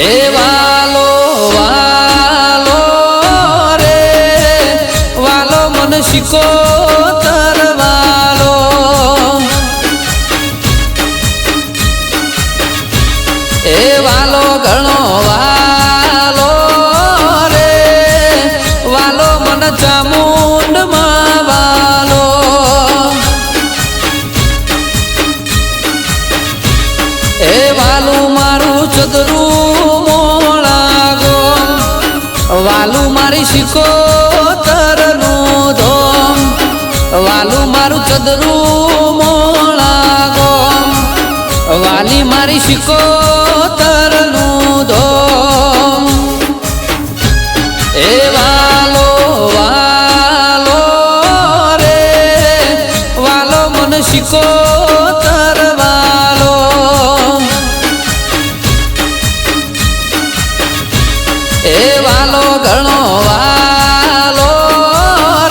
એ વાલો વાલો રે વાલો મન શીખો તરવાલો એ વાલો ઘણો વાલો રે વાલો મન ચામુંડ માં વાલો એ વાલું મારું ચદરું મોળાગો વાલું મારી શિકોતરનું ધોમ વાલું મારું ચદરું મોળાગો વાલી મારી શિકોતરનું ધોમ એ વાલો વાલો રે વાલો મન શિકોતર વાલો એ વાલો ઘણો વાલો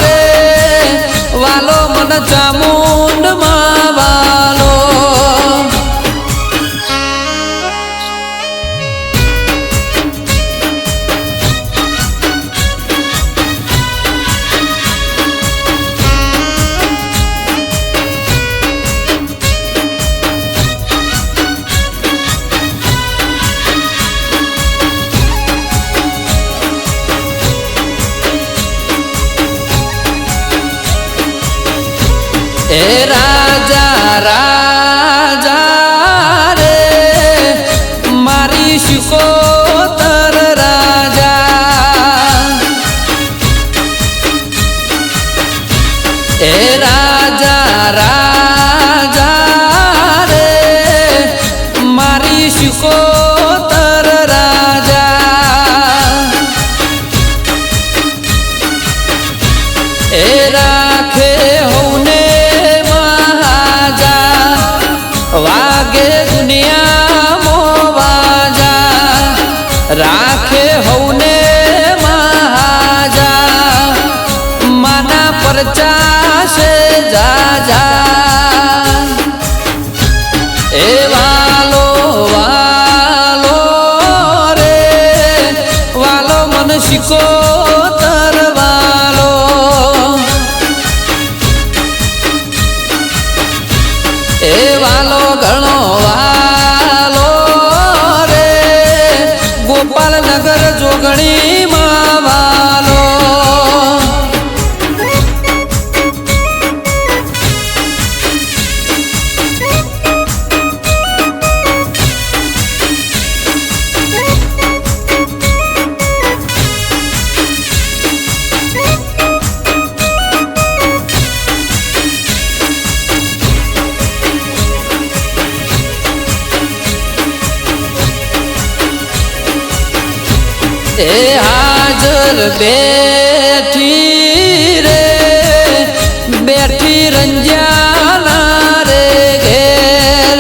રે વાલો મન ચામુંડ માં વાલો એ રાજા રાજા રે મારી શિકોતર રાજા એ રાજા રાજા રે મારી શિકોતર રાજા એ રાખે હોને વાગે દુનિયા મોવાજા રાખે હૌને મહાજા માના પરચાશે જાજા એ વાલો વાલો રે વાલો મન શિકોતર વાલો એ વાલો ઘણો વાલો રે ગોપાલનગર જોગણી માં વાલો એ હાજર બેઠી રે બેઠી રંજાના રે ઘેર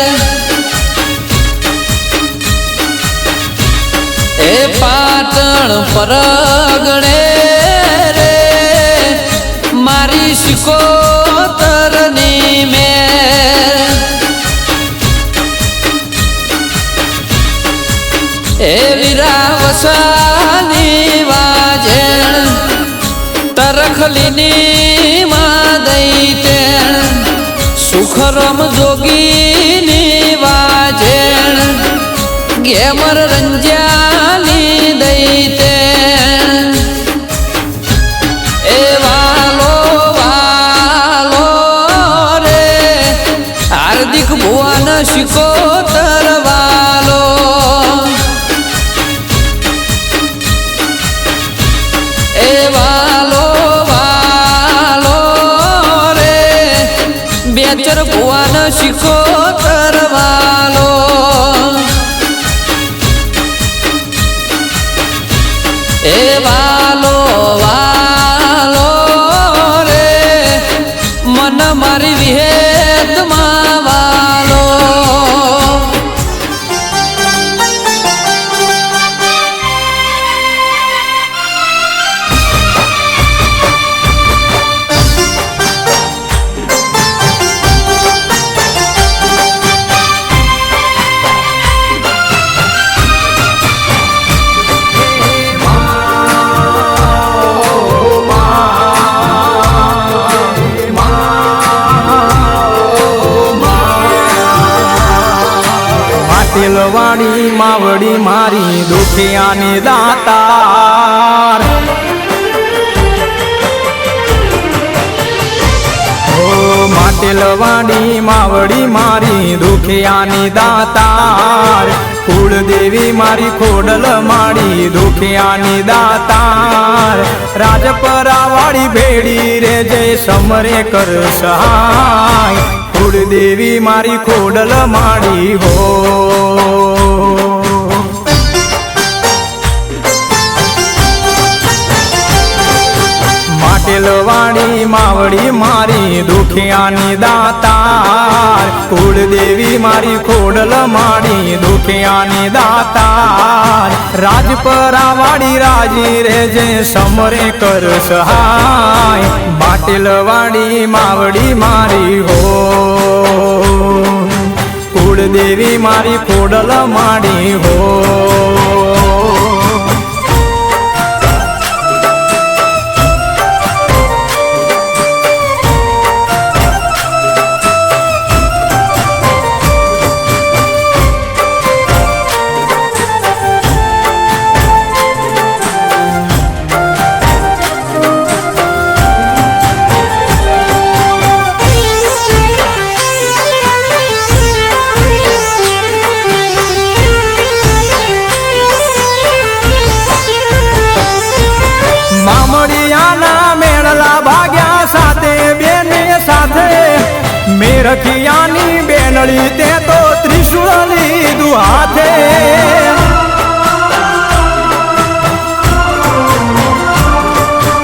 એ પાટણ પરગણે રે મારી શિકોતરની મેર એ વીરાવસાની વાજેણ તરખલીની માં દઈ તેણ સુખરમ જોગીની વાજેણ ગેમર રંજાની દઈ તેણ એ વાલો વાલો રે હાર્દિક ભુવન શિકોતર વાલો એ વાલો વાલો રે બેચર ભુવન શિકોતર વાલો એ વાલો વાલો રે મન મારી વિહેતમાં વાલો માવડી મારી દુખિયાની દાતાર માટેલવાડી માવડી મારી દુખિયાની દાતાર કુળદેવી મારી ખોડલ માડી દુખિયાની દાતાર રાજપરાવાળી ભેડી રે જય સમરે કર સહાય કુળદેવી મારી ખોડલ માડી હો માટેલવાડી માવડી મારી દુખિયાની દાતાર કુળદેવી મારી ખોડલ માડી દુખિયાની દાતાર રાજપરાવાળી રાજી રે જે સમરે કર સહાય માટેલવાડી માવડી મારી હો કુળદેવી મારી ખોડલ માડી હો મેરખિયાની બેનડી તે તો ત્રિશુળ લીધું હાથે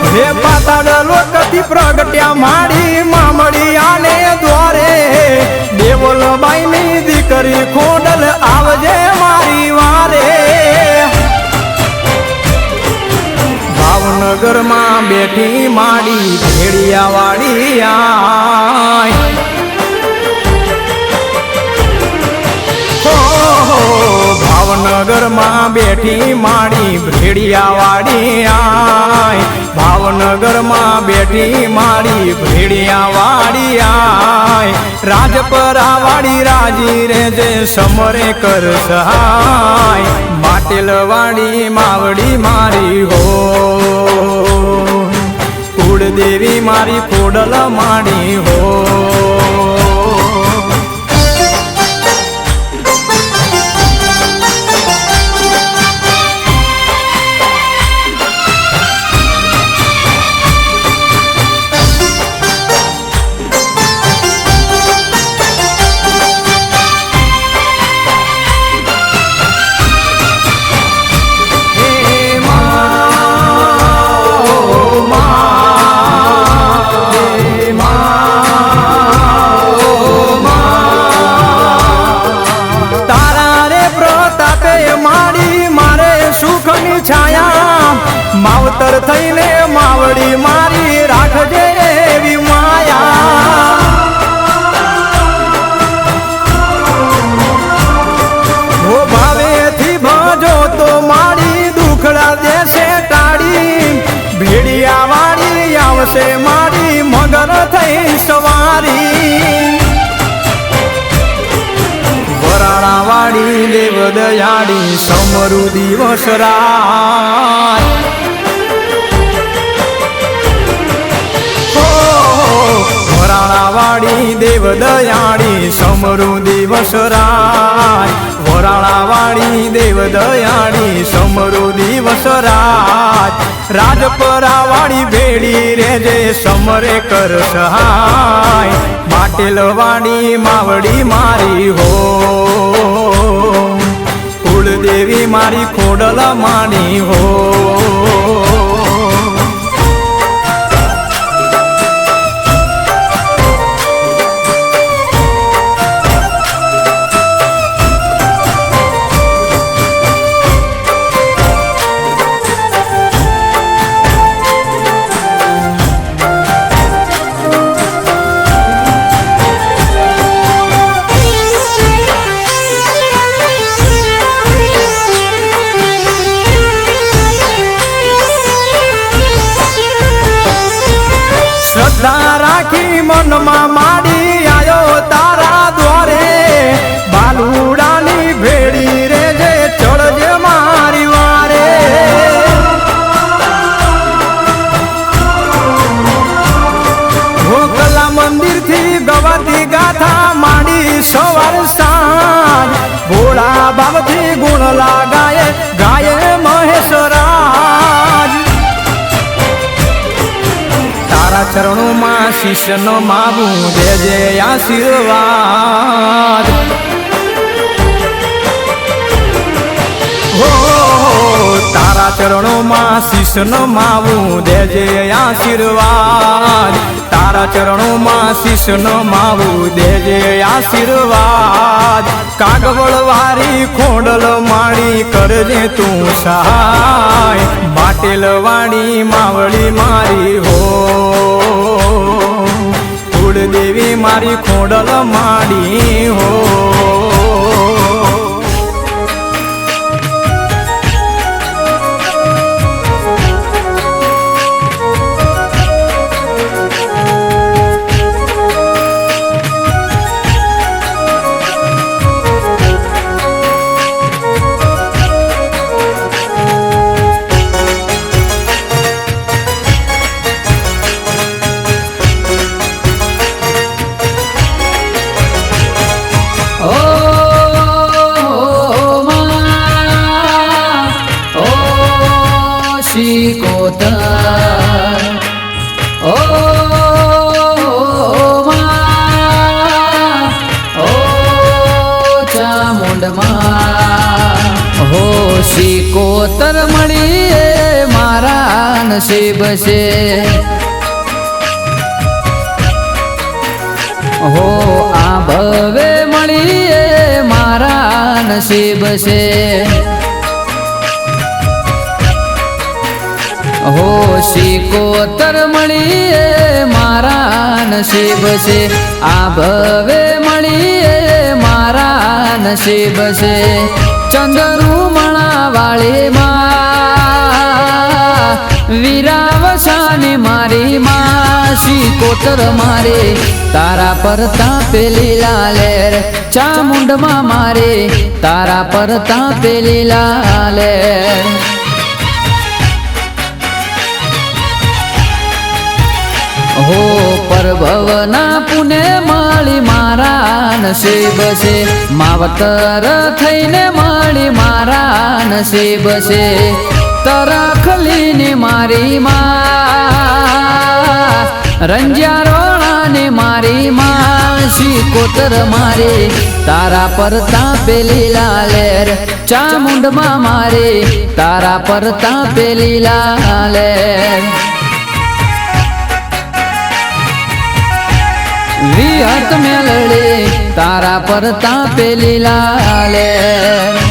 હે પાતાળ લોકથી પ્રગટ્યા માડી મામડિયાને દ્વારે દેવલબાઈની દીકરી ખોડલ આવજે મારી વારે ભાવનગરમાં બેઠી માડી ભેડિયાવાળી આય ભાવનગરમાં બેઠી માડી ભેડિયાવાળી આય ભાવનગરમાં બેઠી માડી ભેડિયાવાળી આય રાજપરાવાળી રાજી રે જે સમરે કર સહાય માટેલવાડી માવડી મારી હો કુળદેવી મારી ખોડલ માડી હો માવતર થઈને માવડી મારી રાખજે એવી માયા હો ભાવેથી ભજો તો મારી દુખડા દેશે ટાળી ભેડિયાવાળી આવશે મારી મગર થઈ સવારી વરાણાવાળી દેવ દયાળી સમરુ દિવસ રાત વરાણાવાળી દેવ દયાળી સમરુ દિવસ રાત વરાણાવાળી દેવ દયાળી સમરુ દિવસ રાત રાજપરાવાળી ભેડી રે જે સમરે કર સહાય માટેલવાડી માવડી મારી હો કુળદેવી મારી ખોડલ માડી હો શ્રદ્ધા રાખી મનમાં માડી આયો તારા દ્વારે બાલુડાની ભેડી રે જે ચરણોમાં શિષ્ય નમાવું દેજે આશીર્વાદ હો તારા ચરણોમાં શિષ્ય નમાવું દેજે આશીર્વાદ તારા ચરણોમાં શિષ્ય નમાવું દેજે આશીર્વાદ કાગવળ વારી ખોડલ માળી કરજે તું સહાય બાટેલ વાળી માવળી મારી હો કુળદેવી મારી ખોડલ માળી હો સિકોતર મળીએ મારા નસીબ છે હો આ ભવે મળીએ મારા નસીબ છે હો સિકોતર મળીએ મારા નસીબ છે આ ભવે મળીએ મારા નસીબ છે ચંદ્રુમણા વાળી માં વીરાવસાની મારી માં સિકોતર મારે તારા પર તાપેલી લાલેર ચામુંડમાં મારે તારા પર તાપેલી લાલેર હો પરભવના પુને મળી મારા નસીબ છે માવતર થઈને મળી મારા નસીબ છે તરખલીની મારી માં રંજ્યા રોણાની મારી માં સિકોતર મારે તારા પર તાપેલી લાલેર ચામુંડમાં મારે તારા પર તાપેલી લાલેર વિહત મેલડે તારા પર તાપેલી લાલેર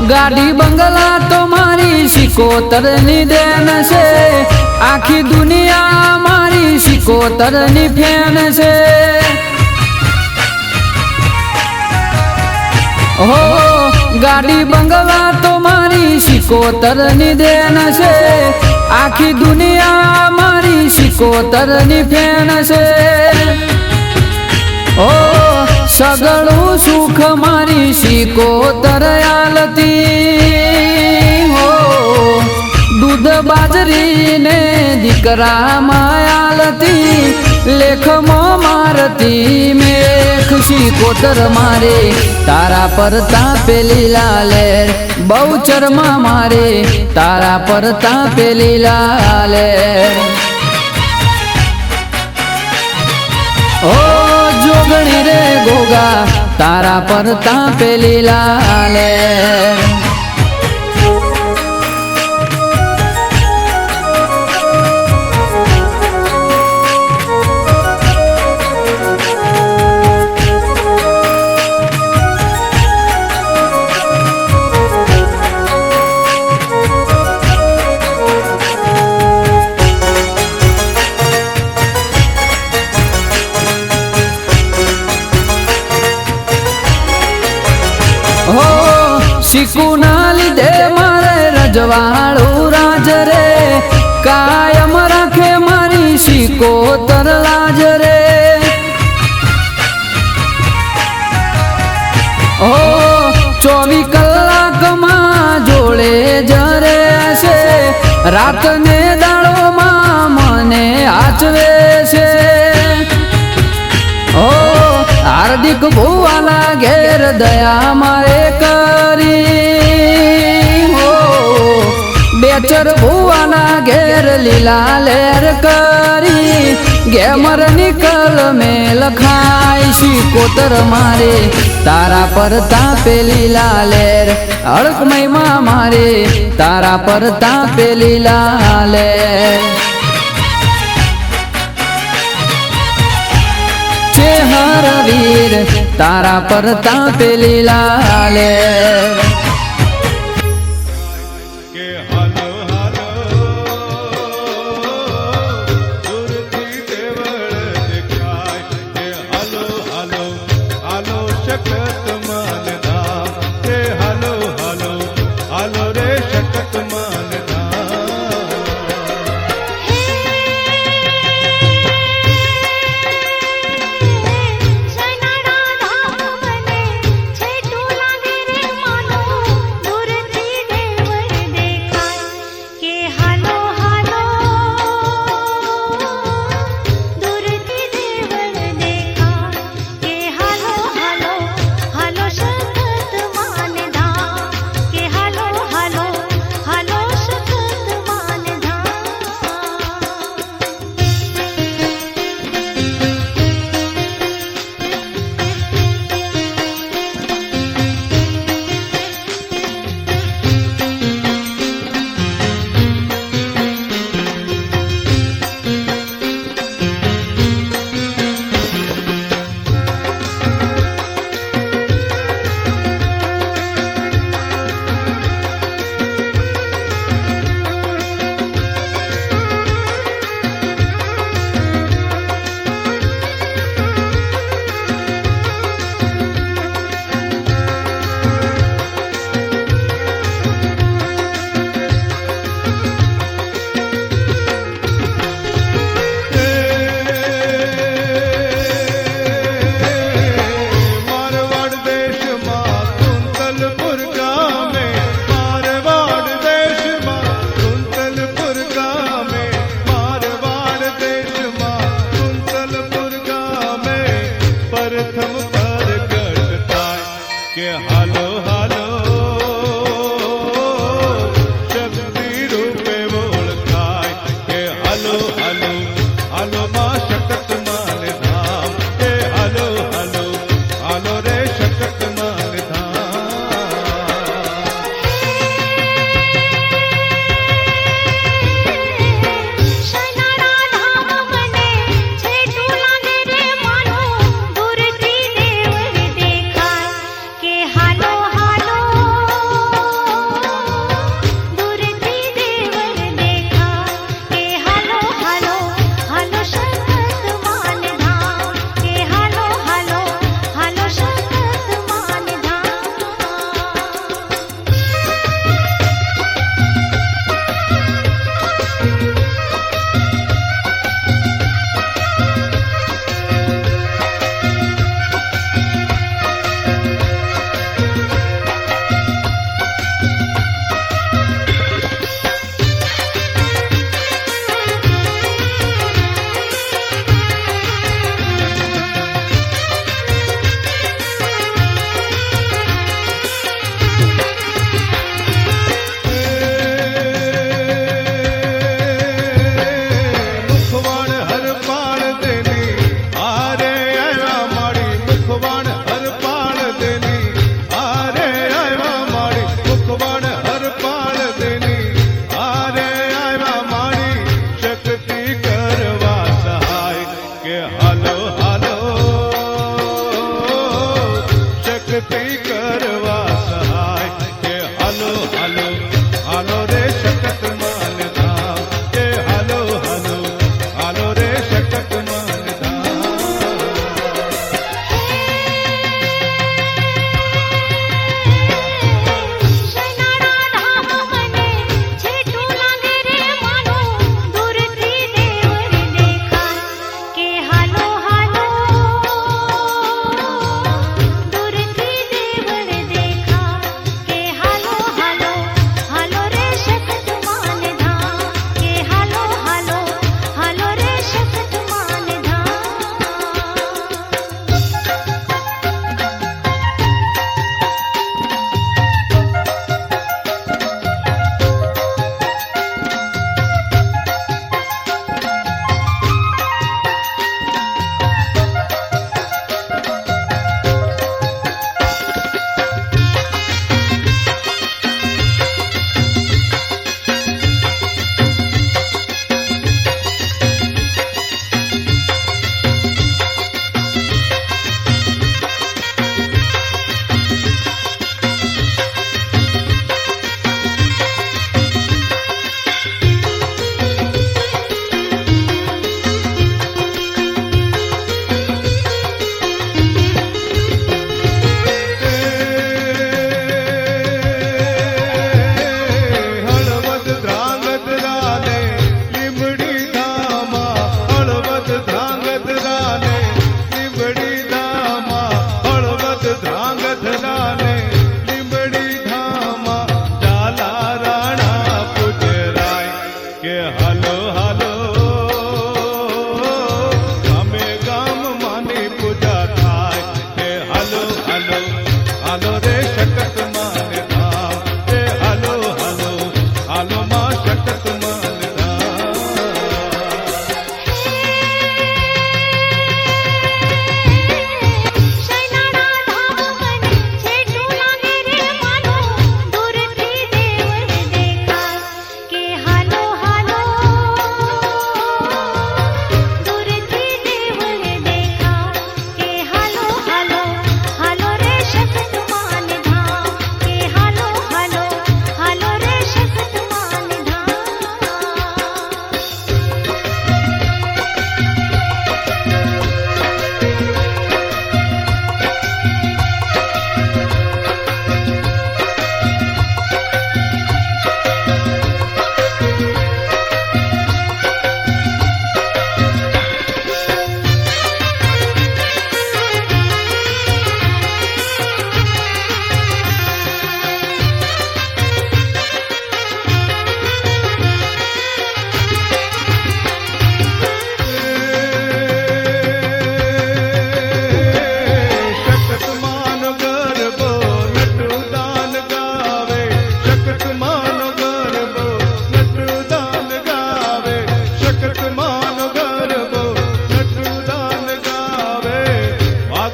ગાડી બંગલા તો મારી સિકોતર ની દેન છે આખી દુનિયા મારી સિકોતર ની ફેન છે હો ગાડી બંગલા તો મારી સિકોતર ની દેન છે આખી દુનિયા મારી સિકોતર ની ફેન છે ઓ સગળું સુખ મારી સિકોતર આલતી હો દૂધ બાજરી ને દીકરા માયાલતી લેખમો મારતી મેખ સિકોતર મારે તારા પર તાપેલી લાલેર બહુચરમાં મારે તારા પર તાપેલી લાલેર ઓ જોગણી રે ગોગા તારા પર તાપેલી લાલેર શીકુના લીધે મારે રજવાડું રાજ રે કાયમ રાખે મારી સિકોતર લાજ રે ઓ 24 કલાકમાં જોડે જરે છે રાત ને દાડોમાં મને આચવે છે ઓ હાર્દિક ભુવાના ઘેર દયા મારે કરી ઓ બેચર ભુવાના ઘેર લીલા લેર કરી ગેમર નિકલ મેલ ખાય સિકોતર મારે તારા પર તાપે લીલા લેર અળકમયમાં મારે તારા પર તાપે લીલા લેર છે હર વીર તારા પર તાપે લીલા લેર કે હાલો હાલો દૂરથી દેવળ દેખાય કે હાલો હાલો હાલો શકત માનધા કે હાલો હાલો હાલો રે શકત માનધા કે હાલો હાલો શક્તિ રૂપે ઓળખાય કે હાલો હાલો હાલો માં શકત માન ધામ કે હાલો હાલો હાલો રે શકત માન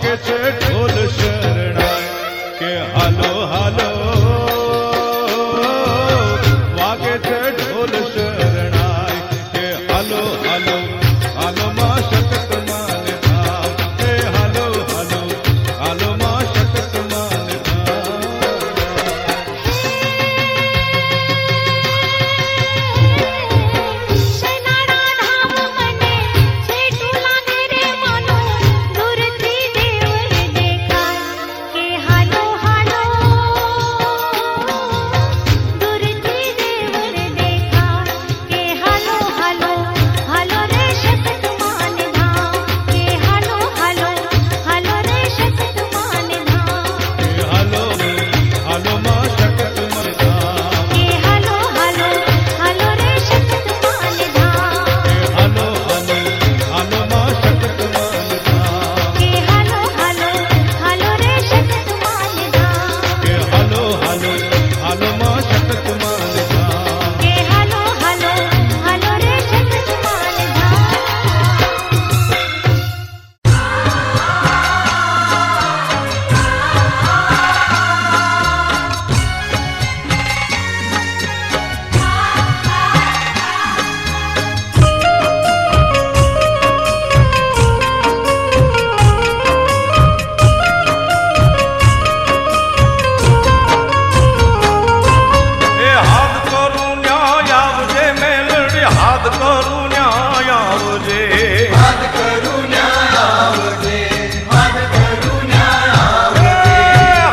વાગે છે ઢોલ શરણાઈ કે હાલો હાલો વાગે છે ઢોલ શરણાઈ કે હાલો હાલો હાલો માં શક્ત માન ધામ કે હાલો હાલો હાલો માં શક્ત માન ધામ શેનાડા ધામ મને છેટું લાગે રે માનો દૂરથી દેવર દેખાય કે હાલો હાલો દૂરથી દેવર દેખાય કે હાલો હાલો હાલો રે શક્ત માન ધામ કે હાલો હાલો હાલો રે શક્ત માન ધામ કે હાલો હાલો માં શક્ત માન ધામ કે હાલો હાલો હાલો રે શક્ત માન ધામ કે હાલો હાલો હાલો માં શક્ત માન ધામ કે હાલો હાલો હાલો રે શક્ત માન ધામ કે હાલો હાલો હાલો માં શક્ત માન ધામ કે હાલો હાલો હાલો રે શક્ત માન ધામ એ હાથ કરું ન્યાય આવજે મેલડી હાથ કરું ન્યાય આવજે હાથ કરું ન્યાય આવજે હાથ કરું ન્યાય આવજે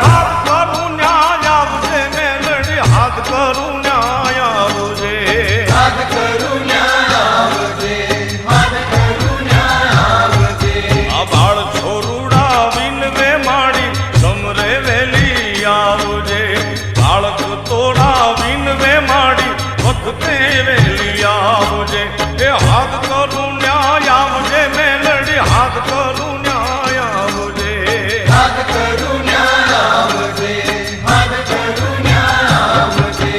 હાથ કરું ન્યાય આવજે મેલડી હાથ કરું ન્યાય આવજે હાથ કરું ન્યાય આવજે હાથ કરું ન્યાય આવજે આ બાળ છોરુડા વિનવે માડી સમરે વેલી આવજે બાળક તોડા વિનવે માડી વખતે વેલી આવજે એ હાથ કરું ન્યાય આવજે મેલડી હાથ કરું ન્યાય આવજે હાથ કરું ન્યાય આવજે હાથ કરું ન્યાય આવજે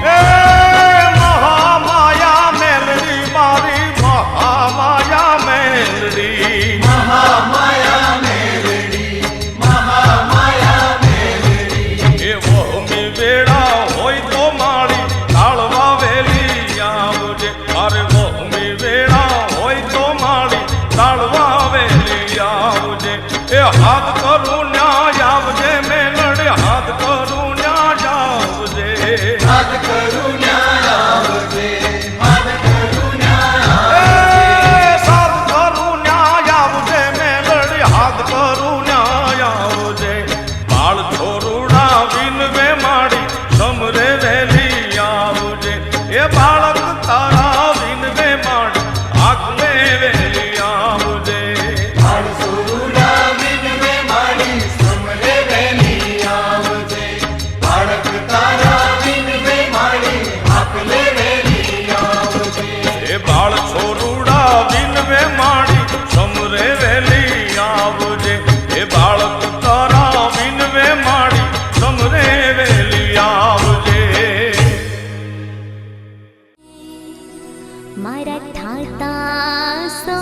એ મહામાયા મેલડી મારી મહામાયા મેલડી મહામાયા મેલડી મહામાયા મેલડી એ વહમી વેળા હોય તો મારી તાળવા વેલી આવજે અરે વહમી વેળા હોય તો મારી તાળવા વેલી આવજે એ હાથ કરું ન્યાય આવજે મેલડી હાથ કરું ન્યાય આવજે હાથ કરું ન્યાય આવજે હાથ કરું ન્યાય આવજે સાથ કરું ન્યાય આવજે મેલડી હાથ કરું ન્યાય આવજે બાળ છોરુડા વિનવે માડી સમરે વેલી આવજે એ બાળક તારા વિનવે માડી આંખને વેલી આવજે બાળ છોરુડા વિનવે માડી સમરે વેલી આવજે બાળક તારા વિનવે માડી આંખને વેલી આવજે એ બાળ છોરુડા વિનવે માડી સમરે વેલી આવજે એ બાળક તારા વિનવે માડી સમરે વેલી આવજે મારા થાતા સો